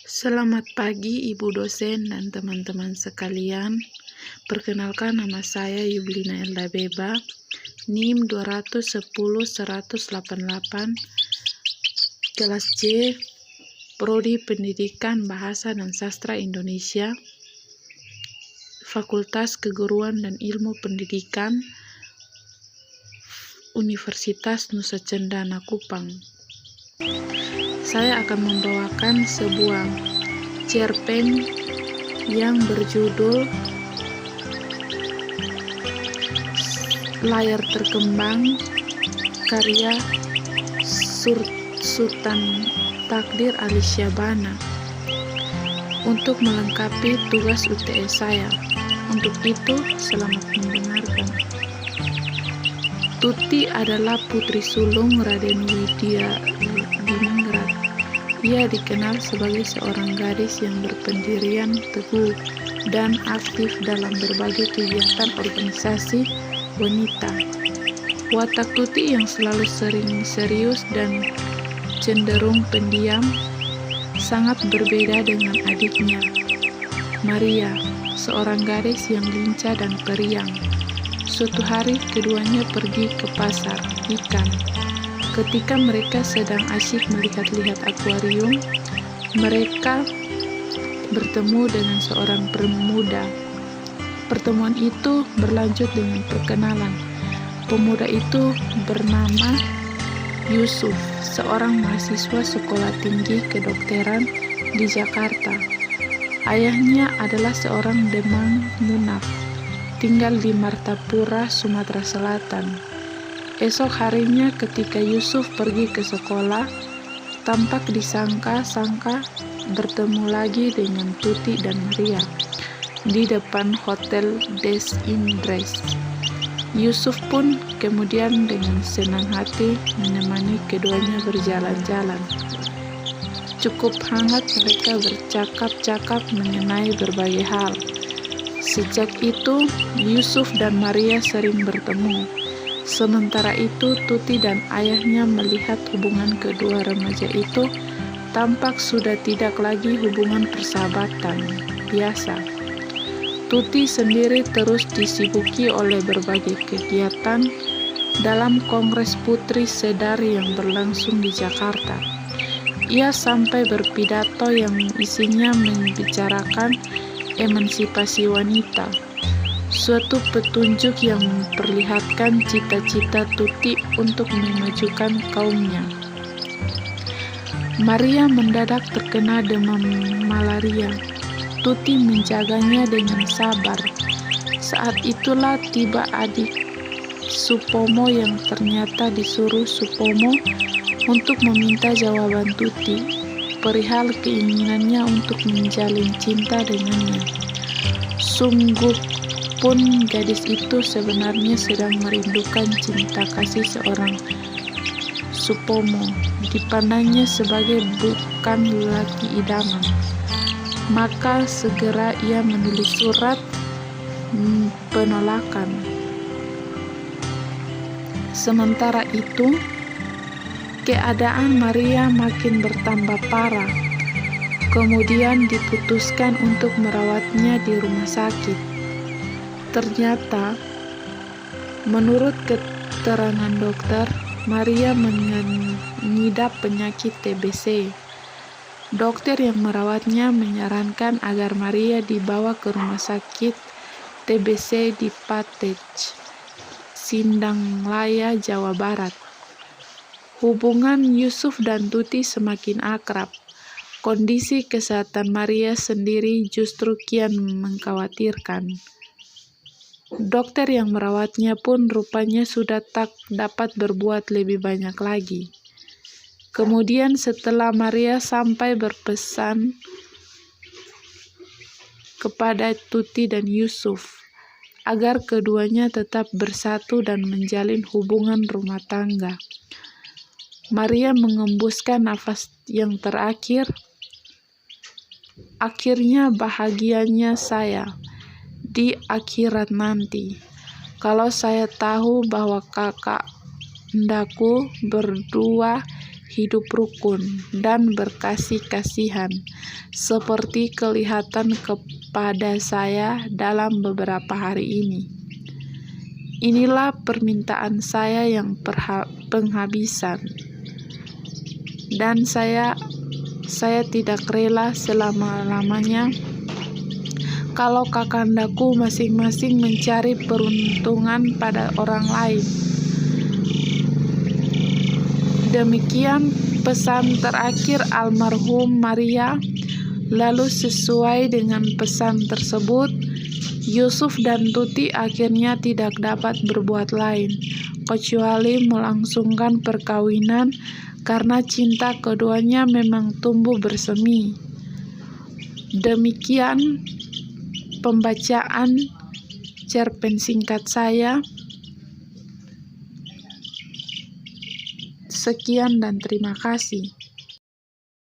Selamat pagi Ibu dosen dan teman-teman sekalian. Perkenalkan, nama saya Yublina Elda Beba, NIM 210-188, kelas C, Prodi Pendidikan Bahasa dan Sastra Indonesia, Fakultas Keguruan dan Ilmu Pendidikan, Universitas Nusa Cendana Kupang. Saya akan membawakan sebuah cerpen yang berjudul Layar Terkembang, karya Sultan Takdir Alicia Bana, untuk melengkapi tugas UTS saya. Untuk itu, selamat mendengarkan. Tuti adalah putri sulung Raden Widya Diningrat. Ia dikenal sebagai seorang gadis yang berpendirian teguh dan aktif dalam berbagai kegiatan organisasi wanita. Watak Tuti yang selalu sering serius dan cenderung pendiam sangat berbeda dengan adiknya, Maria, seorang gadis yang lincah dan periang. Suatu hari keduanya pergi ke pasar ikan. Ketika mereka sedang asyik melihat-lihat akuarium, mereka bertemu dengan seorang pemuda. Pertemuan itu berlanjut dengan perkenalan. Pemuda itu bernama Yusuf, seorang mahasiswa sekolah tinggi kedokteran di Jakarta. Ayahnya adalah seorang demang Munaf, tinggal di Martapura, Sumatera Selatan. Esok harinya ketika Yusuf pergi ke sekolah, tampak disangka-sangka bertemu lagi dengan Tuti dan Maria di depan Hotel Des Indes. Yusuf pun kemudian dengan senang hati menemani keduanya berjalan-jalan. Cukup hangat mereka bercakap-cakap mengenai berbagai hal. Sejak itu, Yusuf dan Maria sering bertemu. Sementara itu, Tuti dan ayahnya melihat hubungan kedua remaja itu tampak sudah tidak lagi hubungan persahabatan biasa. Tuti sendiri terus disibuki oleh berbagai kegiatan dalam Kongres Putri Sedar yang berlangsung di Jakarta. Ia sampai berpidato yang isinya membicarakan emansipasi wanita, suatu petunjuk yang memperlihatkan cita-cita Tuti untuk memajukan kaumnya. Maria mendadak terkena demam malaria. Tuti menjaganya dengan sabar. Saat itulah tiba adik Supomo yang ternyata disuruh Supomo untuk meminta jawaban Tuti perihal keinginannya untuk menjalin cinta dengannya. Sungguh pun gadis itu sebenarnya sedang merindukan cinta kasih seorang Supomo. Dipandangnya sebagai bukan lelaki idaman. Maka segera ia menulis surat penolakan. Sementara itu, keadaan Maria makin bertambah parah. Kemudian diputuskan untuk merawatnya di rumah sakit. Ternyata, menurut keterangan dokter, Maria mengidap penyakit TBC. Dokter yang merawatnya menyarankan agar Maria dibawa ke rumah sakit TBC di Patej, Sindanglaya, Jawa Barat. Hubungan Yusuf dan Tuti semakin akrab. Kondisi kesehatan Maria sendiri justru kian mengkhawatirkan. Dokter yang merawatnya pun rupanya sudah tak dapat berbuat lebih banyak lagi. Kemudian setelah Maria sampai berpesan kepada Tuti dan Yusuf agar keduanya tetap bersatu dan menjalin hubungan rumah tangga, Maria mengembuskan nafas yang terakhir. Akhirnya bahagianya saya di akhirat nanti, kalau saya tahu bahwa kakak ndaku berdua hidup rukun dan berkasih-kasihan, seperti kelihatan kepada saya dalam beberapa hari ini. Inilah permintaan saya yang penghabisan, dan saya tidak rela selama-lamanya kalau kakandaku masing-masing mencari peruntungan pada orang lain. Demikian pesan terakhir almarhum Maria. Lalu sesuai dengan pesan tersebut, Yusuf dan Tuti akhirnya tidak dapat berbuat lain kecuali melangsungkan perkawinan karena cinta keduanya memang tumbuh bersemi. Demikian pembacaan cerpen singkat saya. Sekian dan terima kasih.